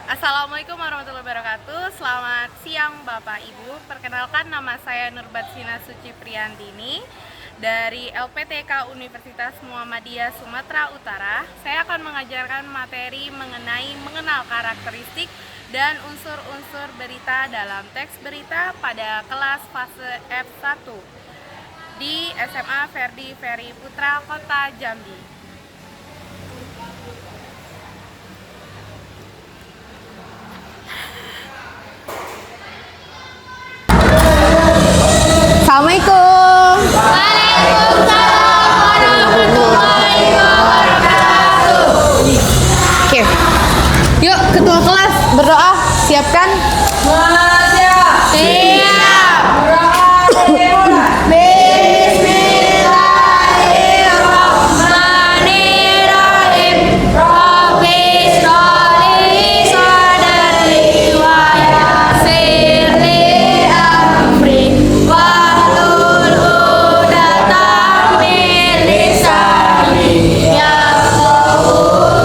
Assalamualaikum warahmatullahi wabarakatuh. Selamat siang Bapak Ibu. Perkenalkan, nama saya Nurbatsina Suci Priantini dari LPTK Universitas Muhammadiyah Sumatera Utara. Saya akan mengajarkan materi mengenal karakteristik dan unsur-unsur berita dalam teks berita pada kelas fase F1 di SMA Ferdi Ferry Putra, Kota Jambi. Assalamualaikum. Waalaikumsalam warahmatullahi wabarakatuh. Oke. Yuk, ketua kelas berdoa. Siapkan? Siap. Bismillahirrahmanirrahim. Rabbi sholli sadri wa yassir li amri wahlul 'uqdatam min lisani yafqahu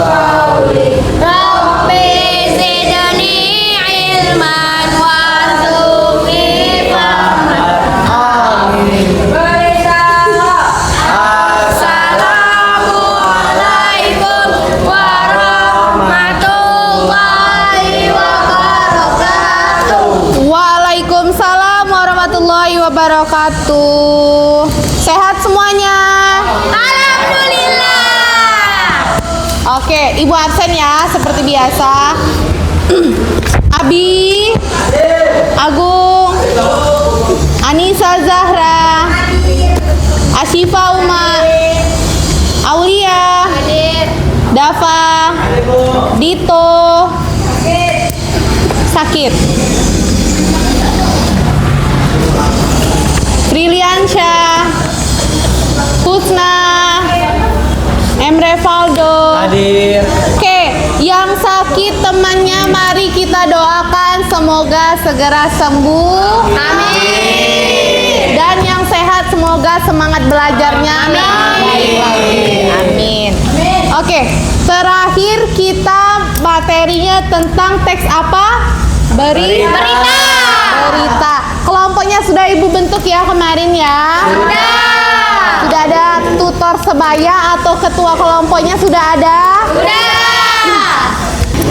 qawli. Rabbi zidni ilman warzuqni fahman. Amin. Assalamualaikum warahmatullahi wabarakatuh. Waalaikumsalam warahmatullahi wabarakatuh. Sehat semuanya? Alhamdulillah. Oke, Ibu absen ya seperti biasa. Abi, Agung, Anissa Zahra, Asyifa Uma, Aulia, Dava, Dito, Sakit, Briliansyah, Husna, Emre Valdo. Hadir. Oke, yang sakit temannya mari kita doakan semoga segera sembuh. Amin. Dan yang sehat semoga semangat belajarnya. Amin. Amin. Oke, terakhir kita materinya tentang teks apa? Berita. Kelompoknya sudah Ibu bentuk ya kemarin ya? Sudah ada tutor sebaya atau ketua kelompoknya sudah ada?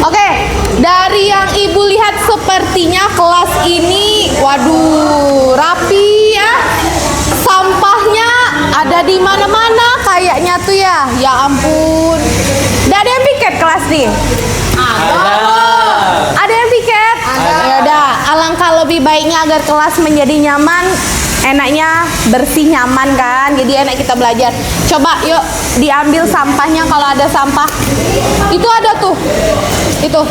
Oke, dari yang Ibu lihat sepertinya kelas ini, waduh, rapi ya. Sampahnya ada di mana-mana kayaknya tuh ya. Ya ampun. Nggak ada yang piket kelas nih? Ada yang piket? Ya udah, alangkah lebih baiknya agar kelas menjadi nyaman. Enaknya bersih nyaman kan, jadi enak kita belajar. Coba yuk diambil sampahnya kalau ada sampah. Itu ada tuh, itu.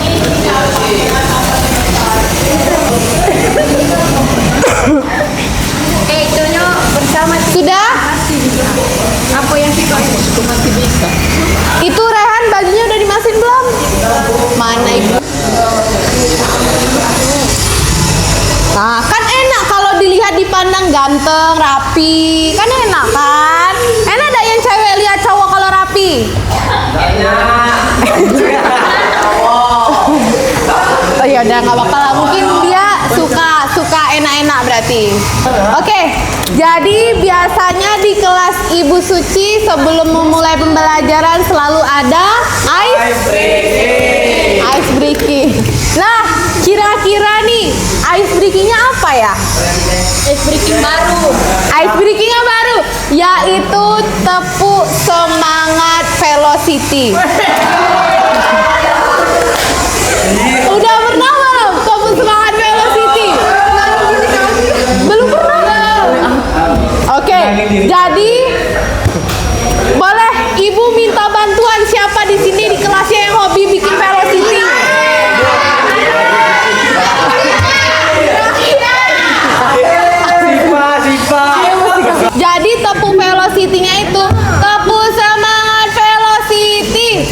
Itunya bersama Sudah? apa yang kita masih bisa. Itu Rehan bajunya udah dimasin belum? Mana Ibu? Nah, kan enak kalau dilihat dipandang ganteng, rapi. Kan enak kan? Enak ada yang cewek lihat cowok kalau rapi? Oh ya udah nggak apa-apa lah. Mungkin dia suka enak-enak berarti. Oke, jadi biasanya di kelas Ibu Suci sebelum memulai pembelajaran selalu ada ice breaking. Nah, kira-kira nih ice breakingnya apa ya? Ice breaking baru. Ice breakingnya baru, yaitu tepuk semangat velocity. Udah pernah belum tepuk semangat velocity? Belum pernah. Oke, jadi boleh Ibu minta bantuan siapa di sini di kelasnya yang hobi bikin velocity? Sipa. Jadi tepuk velocity-nya itu tepuk semangat velocity.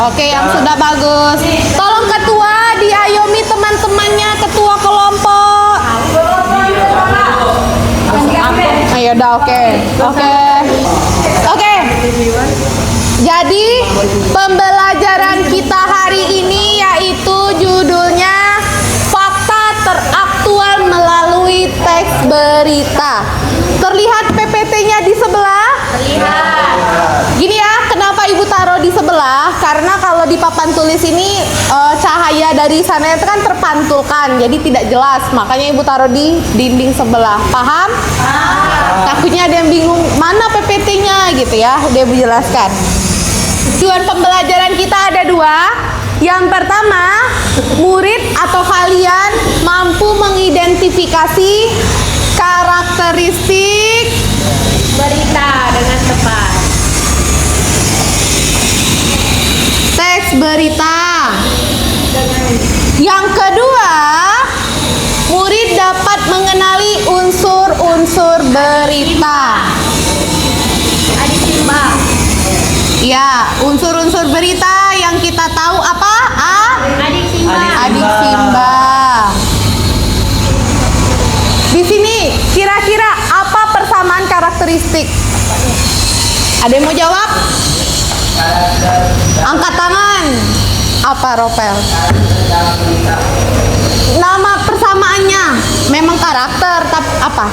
Oke, yang sudah bagus. Tolong ketua diayomi teman-temannya, ketua kelompok. Ayo udah, oke. Jadi pembelajaran kita hari ini yaitu judulnya fakta teraktual melalui teks berita. Terlihat PPT-nya di sebelah? Terlihat. Gini ya, kenapa Ibu taruh di sebelah? Karena kalau di papan tulis ini cahaya dari sana itu kan terpantulkan, jadi tidak jelas. Makanya Ibu taruh di dinding sebelah. Paham? Takutnya ada yang bingung mana PPT-nya gitu ya. Dia menjelaskan. Tujuan pembelajaran kita ada dua. Yang pertama, murid atau kalian mampu mengidentifikasi karakteristik berita dengan tepat. Teks berita. Yang kedua, murid dapat mengenali unsur-unsur berita. Adik simbang. Ya, unsur-unsur berita yang kita tahu apa? Adik simbang. Di sini kira-kira apa persamaan karakteristik? Ada yang mau jawab? Angkat tangan. Apa, Ropel? Nama persamaannya memang karakter, tapi apa?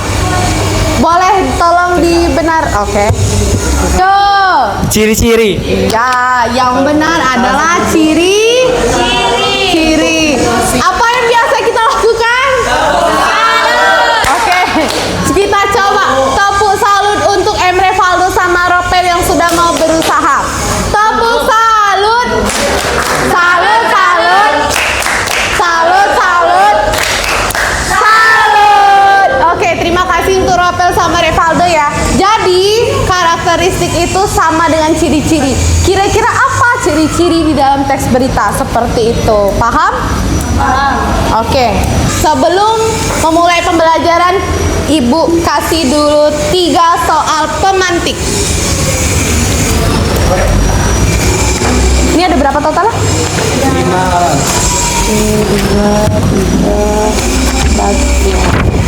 Boleh tolong dibenar? Oke. Ciri-ciri. Ya, yang benar adalah ciri. Apa yang biasa kita lakukan? Oke, kita coba tepuk salut untuk Emre, Valdo sama Ropel yang sudah mau berusaha. Tepuk salut. Oke, terima kasih untuk Ropel sama Revaldo ya. Jadi karakteristik itu sama dengan ciri-ciri. Kira-kira apa ciri-ciri di dalam teks berita seperti itu? Paham? Paham. Oke. Sebelum memulai pembelajaran, Ibu kasih dulu 3 soal pemantik. Ini ada berapa total?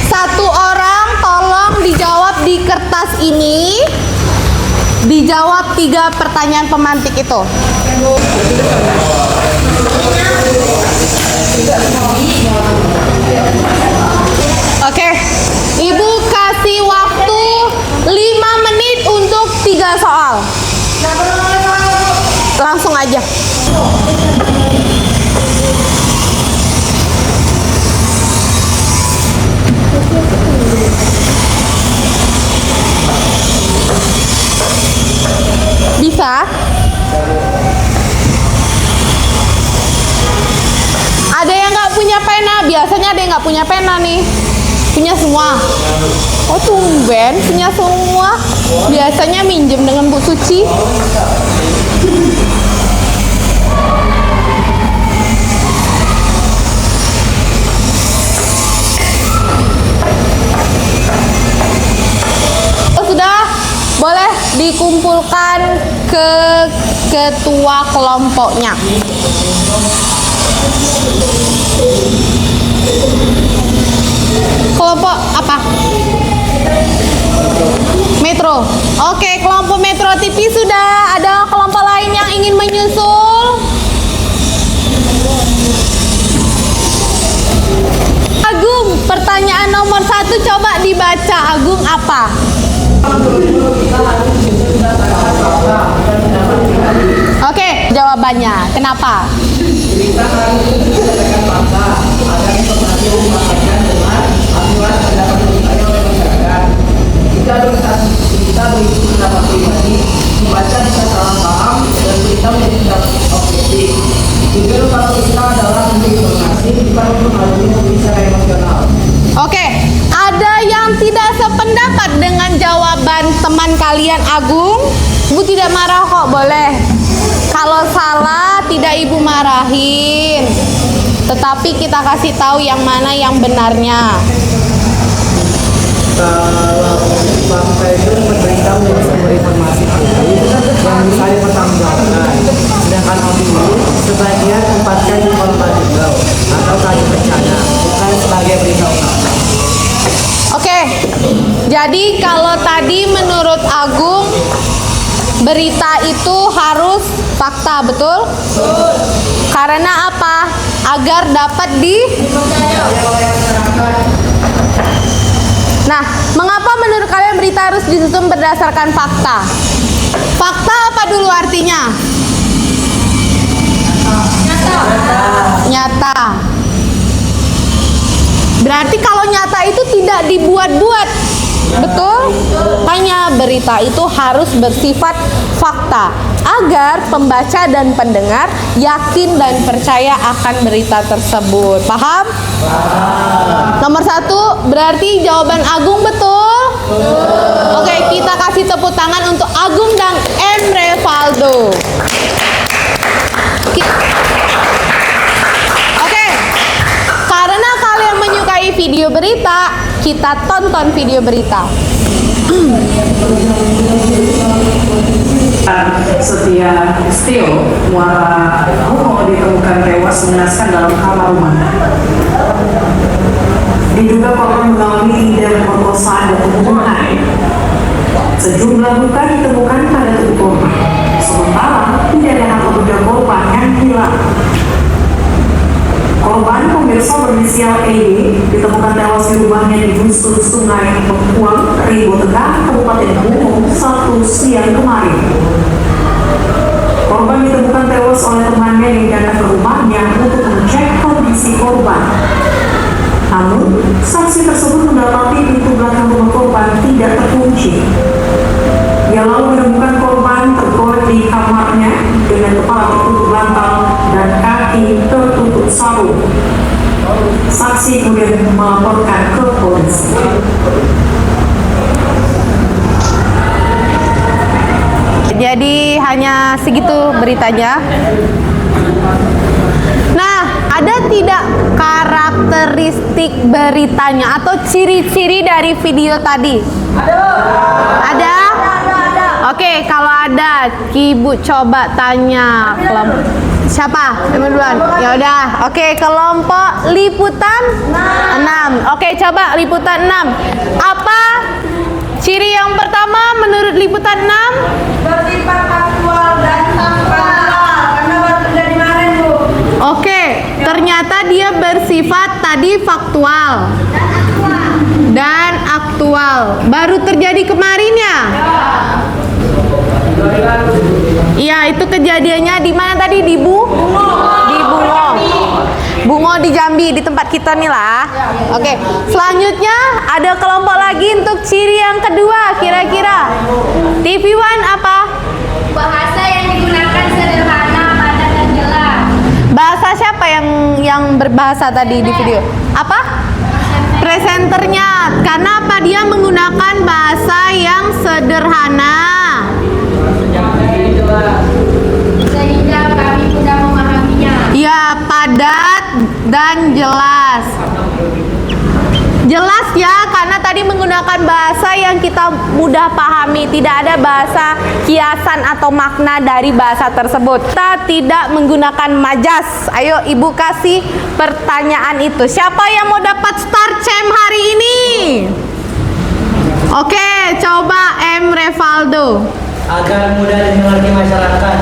1 orang tolong dijawab di kertas ini. Dijawab 3 pertanyaan pemantik itu. Oke, Ibu kasih waktu 5 menit untuk 3 soal. Langsung aja. Bisa? Ada yang nggak punya pena? Biasanya ada yang nggak punya pena nih. Punya semua? Oh tumben punya semua. Biasanya minjem dengan Bu Suci. Boleh dikumpulkan ke ketua kelompoknya. Kelompok apa? Metro. Oke, kelompok Metro TV sudah. Ada kelompok lain yang ingin menyusul? Agung, pertanyaan nomor 1 coba dibaca. Agung apa? Oke, jawabannya. Kenapa? Oke, ada yang tidak sependapat dengan jawaban teman kalian Agung? Ibu tidak marah kok, boleh. Kalau salah tidak Ibu marahin. Tetapi kita kasih tahu yang mana yang benarnya. Kalau sampai itu memberitahu sumber informasi yang bisa dipertanggungjawabkan. Sedangkan Abu berita itu harus fakta, betul? Karena apa? Agar dapat Nah, mengapa menurut kalian berita harus disusun berdasarkan fakta? Fakta apa dulu artinya? Nyata. Berarti kalau nyata itu tidak dibuat-buat, betul? Hanya berita itu harus bersifat fakta agar pembaca dan pendengar yakin dan percaya akan berita tersebut. Paham? Nomor 1 berarti jawaban Agung, betul? Oke, kita kasih tepuk tangan untuk Agung dan Emre Valdo. Oke, karena kalian menyukai video berita, kita tonton video berita. Setia Stio Muara Bungo ditemukan tewas mengenaskan dalam kamar rumah. Diduga korban mengalami tindak pemerkosaan dan pembunuhan. Sejumlah luka ditemukan pada tubuh korban. Sementara tidak ada harta benda korban yang hilang. Korban pemirsa berinisial ED ditemukan tewas di rumahnya di Dusun Sungai Pempuang, Ribo Tengah, Kabupaten Bungo, Sabtu siang kemarin. Korban ditemukan tewas oleh temannya yang datang ke rumahnya untuk mengecek kondisi korban. Namun, saksi tersebut mendapati pintu belakang rumah korban tidak terkunci. Ia lalu menemukan korban tergolek di kamarnya dengan kepala tertutup bantal dan kaki tertutup sarung. Saksi kemudian melaporkan ke polisi. Jadi hanya segitu beritanya. Nah, ada tidak karakteristik beritanya atau ciri-ciri dari video tadi? Ada? Oke, kalau ada, Ibu coba tanya kelompok siapa? Yang duluan. Ya udah. Oke, kelompok liputan 6. Oke, coba liputan 6. Apa ciri yang pertama menurut liputan 6? Bersifat faktual dan faktual. Karena baru terjadi kemarin, Bu. Oke, ternyata dia bersifat tadi faktual dan aktual. Baru terjadi kemarin ya? Iya, itu kejadiannya di mana tadi? Di Bungo. Di Bungo. Bungo di Jambi, di tempat kita nih lah. Oke, selanjutnya ada kelompok lagi untuk ciri yang kedua, kira-kira. TV One apa? Bahasa yang digunakan sederhana, padat dan jelas. Bahasa siapa yang berbahasa tadi di video? Apa? Presenternya. Karena apa? Dia menggunakan bahasa yang sederhana. Sehingga kami mudah memahaminya. Ya, padat dan jelas. Jelas ya, karena tadi menggunakan bahasa yang kita mudah pahami. Tidak ada bahasa kiasan atau makna dari bahasa tersebut. Kita tidak menggunakan majas. Ayo Ibu kasih pertanyaan itu. Siapa yang mau dapat Star Champ hari ini? Oke, coba Emre Valdo. Agar mudah dimengerti masyarakat.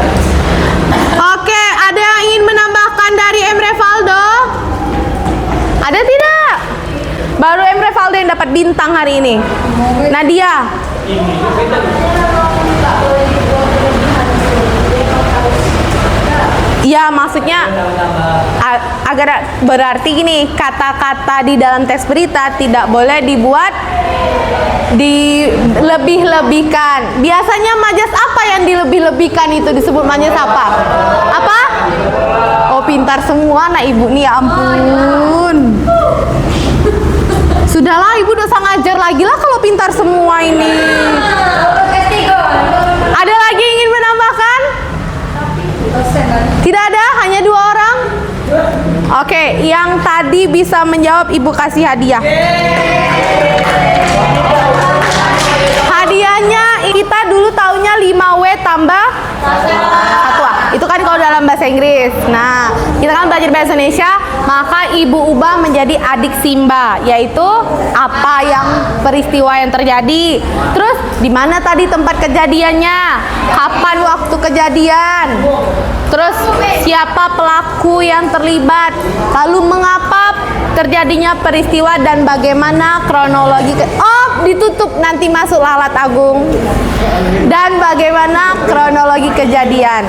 Oke, ada yang ingin menambahkan dari Emre Valdo? Ada tidak? Baru Emre Valdo yang dapat bintang hari ini. Nadia. Ya, maksudnya agar berarti gini, kata-kata di dalam teks berita tidak boleh dibuat dilebih-lebihkan. Biasanya majas apa yang dilebih-lebihkan itu disebut majas apa? Apa? Oh, pintar semua anak Ibu nih, ya ampun. Sudahlah, Ibu dosa ngajar lagi lah kalau pintar semua ini. Ada lagi ingin menambahkan? Tidak ada, hanya 2 orang. Oke, yang tadi bisa menjawab Ibu kasih hadiah. Hadiahnya kita dulu taunya 5W tambah 1A. Itu kan kalau dalam bahasa Inggris. Nah, Kita kan belajar bahasa Indonesia, maka Ibu ubah menjadi adik Simba, yaitu apa yang peristiwa yang terjadi. Terus di mana tadi tempat kejadiannya? Kapan waktu kejadian? Terus siapa pelaku yang terlibat? Lalu mengapa terjadinya peristiwa dan bagaimana kronologi ditutup nanti masuk lalat agung. Dan bagaimana kronologi kejadian.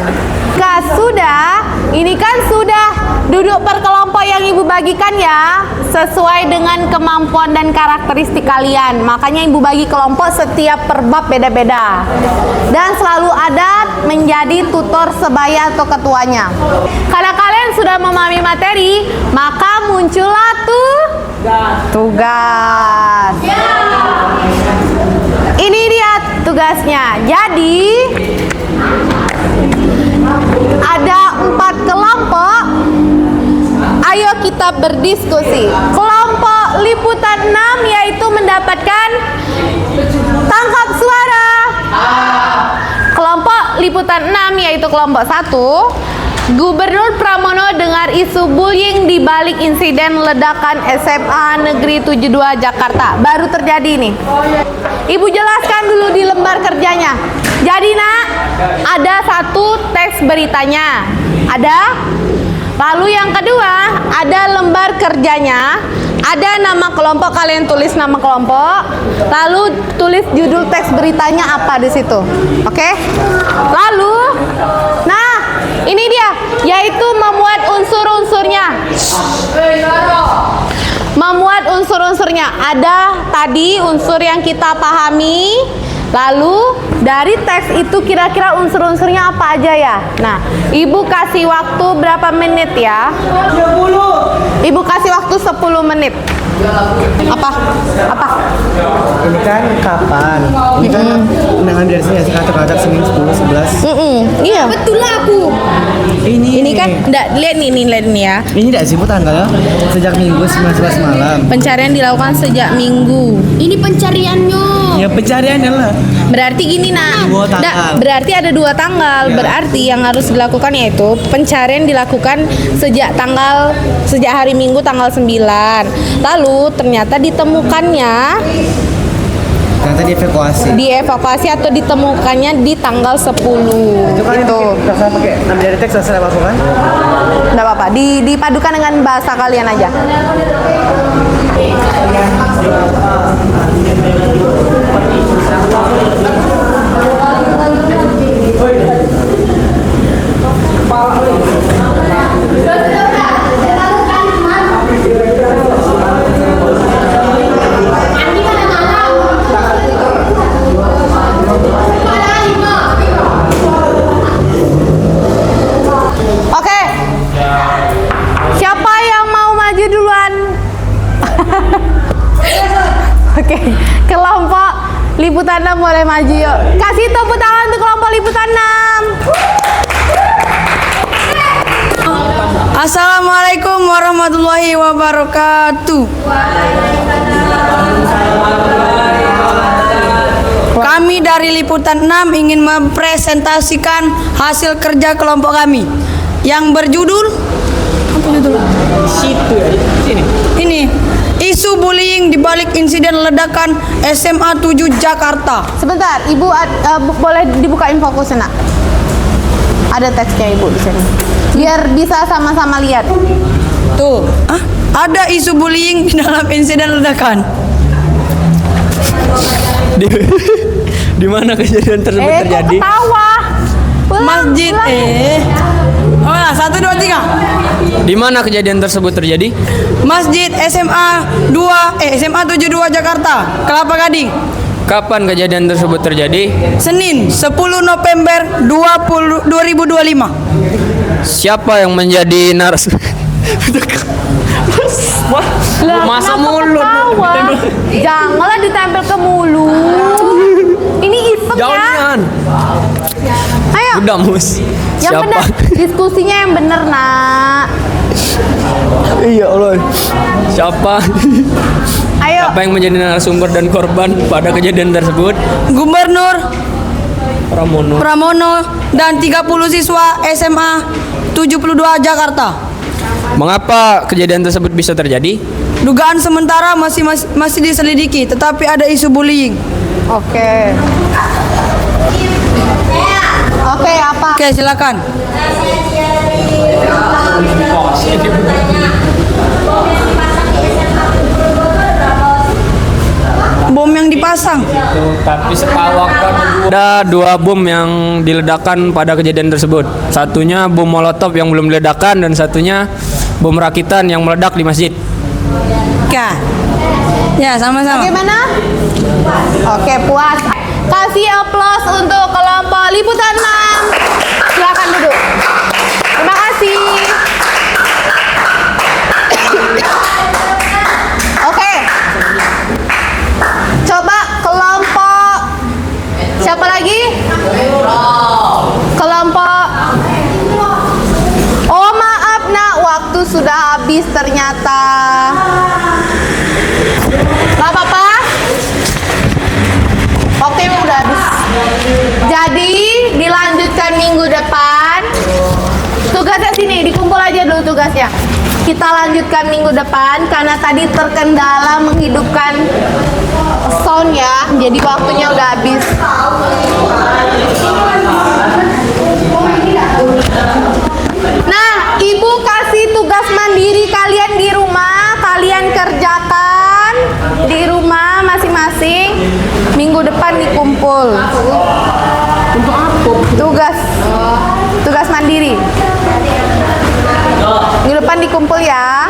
Sudah, ini kan sudah duduk per kelompok yang Ibu bagikan ya, sesuai dengan kemampuan dan karakteristik kalian. Makanya Ibu bagi kelompok setiap per bab beda-beda. Dan selalu ada menjadi tutor sebaya atau ketuanya. Karena kalian sudah memahami materi, maka muncullah tugas. Ini dia tugasnya. Jadi ada 4 kelompok. Ayo kita berdiskusi. Kelompok liputan 6 yaitu mendapatkan tangkap suara. Kelompok liputan 6 yaitu kelompok 1. Gubernur Pramono dengar isu bullying di balik insiden ledakan SMA Negeri 72 Jakarta. Baru terjadi nih. Ibu jelaskan dulu di lembar kerjanya. Jadi nak, ada satu teks beritanya. Ada. Lalu yang kedua, ada lembar kerjanya. Ada nama kelompok, kalian tulis nama kelompok. Lalu tulis judul teks beritanya apa di situ. Oke? Lalu, nah, ini dia, yaitu memuat unsur-unsurnya. Memuat unsur-unsurnya. Ada tadi unsur yang kita pahami. Lalu dari teks itu kira-kira unsur-unsurnya apa aja ya? Nah, Ibu kasih waktu berapa menit ya? 10. Ibu kasih waktu 10 menit. Apa? Ini kan kapan? Ini kan undangan dari sini ya, kata-kata Senin 10, 11. Iya. Betul aku. Ini kan enggak lihat nih ya. Ini tidak sibuk tanggalnya sejak Minggu 11 malam. Pencarian dilakukan sejak Minggu. Ini pencariannya. Ya pencariannya lah. Berarti gini nak. Dua tanggal. Nggak, berarti ada 2 tanggal. Ya. Berarti yang harus dilakukan yaitu pencarian dilakukan sejak hari Minggu tanggal 9. Lalu ternyata ditemukannya Ternyata dievakuasi atau ditemukannya di tanggal 10. Itu kan Gitu. Saya pakai nama dari teks saya apa kan? Nggak apa-apa, dipadukan dengan bahasa kalian aja. Oke. Siapa yang mau maju duluan? Oke, kelompok liputan 6 boleh maju yuk. Kasih tepuk tangan untuk kelompok liputan 6. Assalamualaikum warahmatullahi wabarakatuh. Kami dari Liputan 6 ingin mempresentasikan hasil kerja kelompok kami yang berjudul apa judul? Ini isu bullying di balik insiden ledakan SMA 7 Jakarta. Sebentar, Ibu boleh dibukain fokusnya nak. Ada teksnya Ibu di sini. Biar bisa sama-sama lihat. Tuh, ada isu bullying di dalam insiden ledakan. Di mana kejadian tersebut Kok terjadi? ketawa? Masjid Ulang. Oh, 1 2 3. Di mana kejadian tersebut terjadi? Masjid SMA 72 Jakarta, Kelapa Gading. Kapan kejadian tersebut terjadi? Senin 10 November 2025. Siapa yang menjadi narasumber? Lah, Masa kenapa mulut? ketawa? Janganlah ditempel ke mulut. Ini iseng ya. Jangan. Ayo. Udah mus. Yang Siapa? benar, diskusinya yang benar nak. Iya Allah. Siapa? Ayo. Siapa yang menjadi narasumber dan korban pada kejadian tersebut? Gubernur Pramono. Pramono dan 30 siswa SMA 72 Jakarta. Mengapa kejadian tersebut bisa terjadi? Dugaan sementara masih diselidiki, tetapi ada isu bullying. Oke. Oke, apa? Oke, silakan. Bom yang dipasang. Tapi setahu aku ada 2 bom yang diledakkan pada kejadian tersebut. Satunya bom molotov yang belum diledakkan dan satunya bom rakitan yang meledak di masjid. Oke. Ya, sama-sama. Bagaimana? Oke, puas. Kasih aplaus untuk kelompok liputan 6. Silakan duduk. Terima kasih. Oke. Coba kelompok siapa lagi? Kelompok. Oh, maaf nak, waktu sudah habis ternyata. Gak apa-apa. Waktunya udah habis. Jadi dilanjutkan minggu depan. Tugasnya sini, dikumpul aja dulu tugasnya. Kita lanjutkan minggu depan karena tadi terkendala menghidupkan sound ya. Jadi waktunya udah habis. Nah, Ibu kasih tugas mandiri kalian di rumah, kalian kerjakan di rumah masing-masing. Minggu depan dikumpul. Untuk apa? Tugas mandiri. Minggu depan dikumpul ya.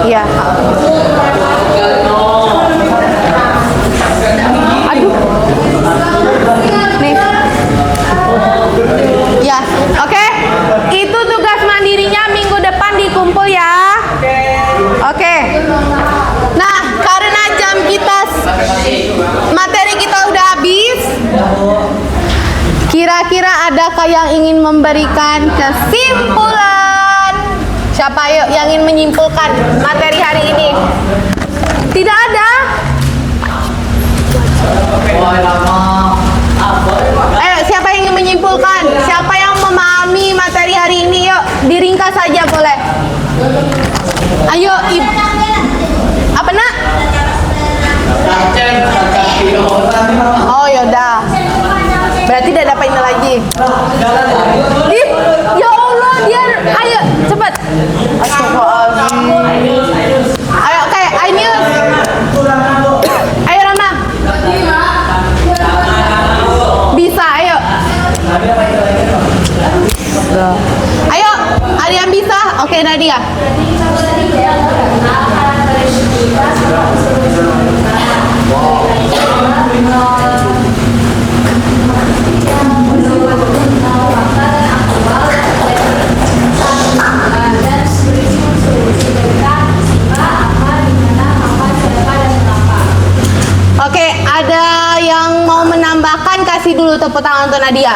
Iya. Aduh. Nih. Ya, oke. Itu tugas mandirinya minggu depan dikumpul ya. Oke. Nah, karena jam kita materi kita udah habis. Kira-kira adakah yang ingin memberikan kesimpulan? Siapa yuk yang ingin menyimpulkan materi hari ini? Tidak ada? Ayo, siapa yang ingin menyimpulkan? Siapa yang memahami materi hari ini? Yuk, diringkas saja boleh. Ayo, Ibu. Apa nak? Oh, yaudah. Berarti tidak dapat ini lagi. Ih, ya Allah, dia. Ayo, cepat. Astagfirullahaladzim. Ayo, kayak Ainius. Ayo, Rama. Bisa, ayo. Ayo, ada yang bisa? Oke, Nadia. Oke, ada yang mau menambahkan? Kasih dulu tepuk tangan untuk Nadia.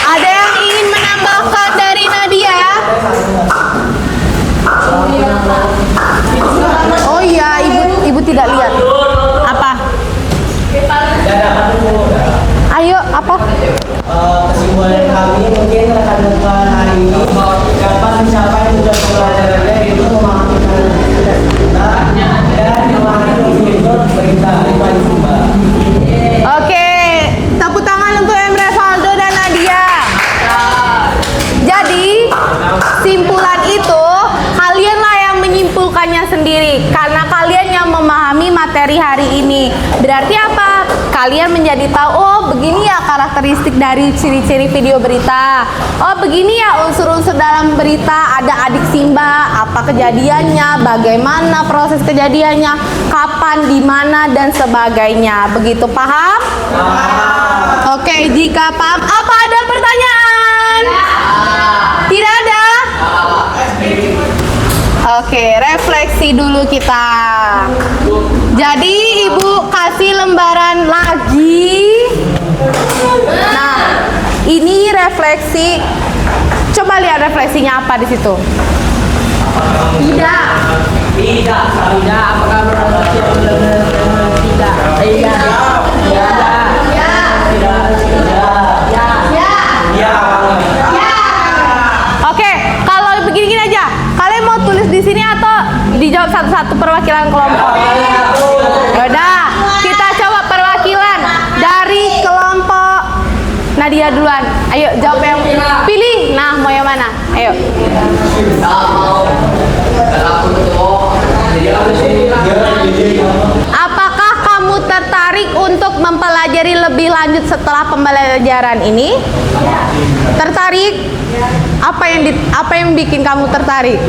Ada yang ingin menambahkan dari Nadia? Oh iya, ibu tidak lihat. Apa? Ayo, apa? Kesimpulan kami mungkin rekan-rekan hari ini dapat mencapai tugas pembelajarannya yaitu memahami kita dan memahami berita Sumba. Oke, tepuk tangan untuk Emre Faldo dan Nadia. Jadi, simpulan itu kalianlah yang menyimpulkannya sendiri karena kalian yang memahami materi hari ini. Berarti apa? Kalian menjadi tahu, oh begini ya karakteristik dari ciri-ciri video berita. Oh begini ya unsur-unsur dalam berita, ada adik Simba, apa kejadiannya, bagaimana proses kejadiannya, kapan, di mana dan sebagainya. Begitu paham? Oke, jika paham, apa ada pertanyaan? Tidak ada? Oke, refleksi dulu kita. Jadi ibu kasih lembaran lagi. Nah, ini refleksi. Coba lihat refleksinya apa di situ. Tidak. Tidak. Apakah berarti tidak? Tidak. Nadia duluan. Ayo jawab yang pilih. Nah, mau yang mana? Ayo. Apakah kamu tertarik untuk mempelajari lebih lanjut setelah pembelajaran ini? Tertarik? Apa yang bikin kamu tertarik?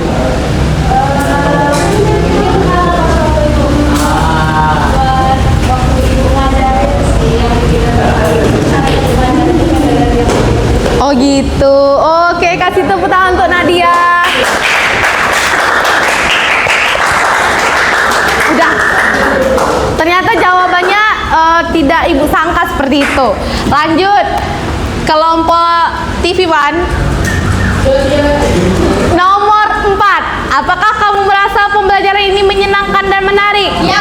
Oh gitu. Oke, kasih tepuk tangan untuk Nadia. Udah. Ternyata jawabannya tidak ibu sangka seperti itu. Lanjut. Kelompok TV One. Nomor 4. Apakah kamu merasa pembelajaran ini menyenangkan dan menarik? Ya,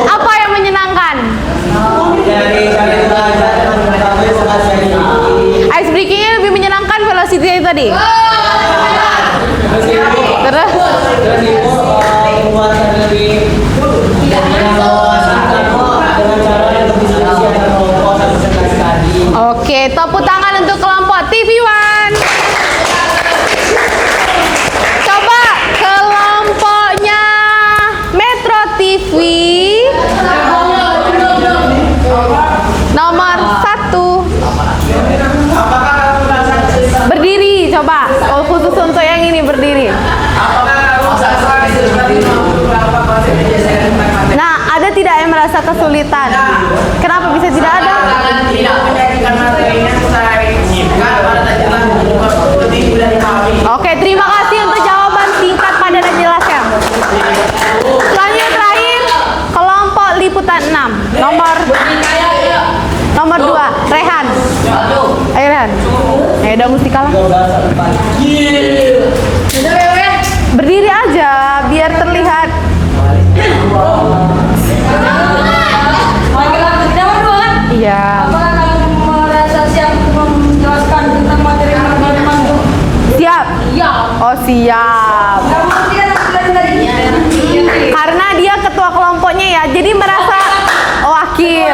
apa yang menyenangkan? Ice breakingnya lebih menyenangkan velocity tadi. Terus? Oke, tepuk tangan untuk kelompok TV One. Coba kelompoknya Metro TV. Nomor 1. Berdiri, coba. Oh, khusus untuk yang ini berdiri. Nah, ada tidak yang merasa kesulitan? Kenapa bisa tidak ada? Oke, terima kasih untuk jawaban singkat, padat dan jelas ya. Selanjutnya terakhir, kelompok liputan 6. Nomor 2, Rehan. Ayo Rehan. Ayo udah mesti kalah. Berdiri aja biar terlihat. Iya. Apakah kamu merasa siap menjelaskan tentang materi matematika? Siap? Iya. Oh siap. Kamu tidak tadi? Karena dia ketua kelompoknya ya, jadi merasa wakil.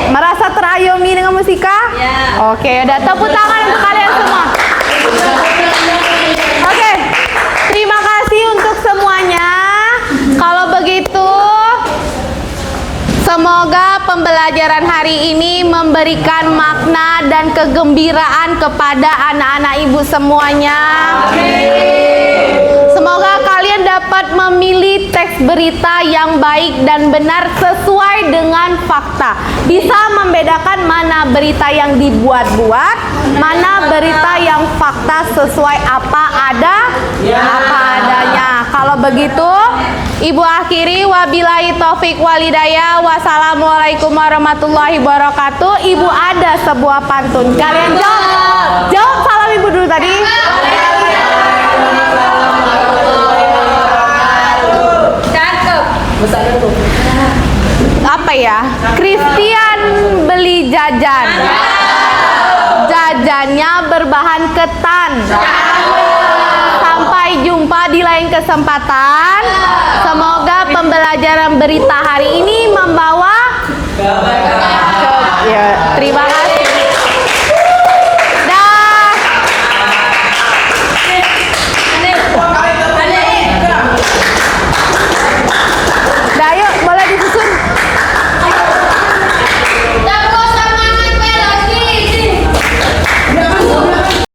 Merasa terayomi dengan musika? Ya. Oke, udah tepuk tangan untuk kalian semua. Oke, terima kasih untuk semuanya. Kalau begitu, semoga pembelajaran hari ini memberikan makna dan kegembiraan kepada anak-anak ibu semuanya. Semoga kalian dapat memilih teks berita yang baik dan benar sesuai dengan fakta. Bisa membedakan mana berita yang dibuat-buat, mana berita yang fakta sesuai apa adanya. Kalau begitu, Ibu akhiri, wabillahi taufik walhidayah. Wassalamualaikum warahmatullahi wabarakatuh. Ibu ada sebuah pantun. Kalian jawab salam Ibu dulu tadi. Apa ya? Christian beli jajan. Jajannya berbahan ketan. Sampai jumpa di lain kesempatan. Semoga pembelajaran berita hari ini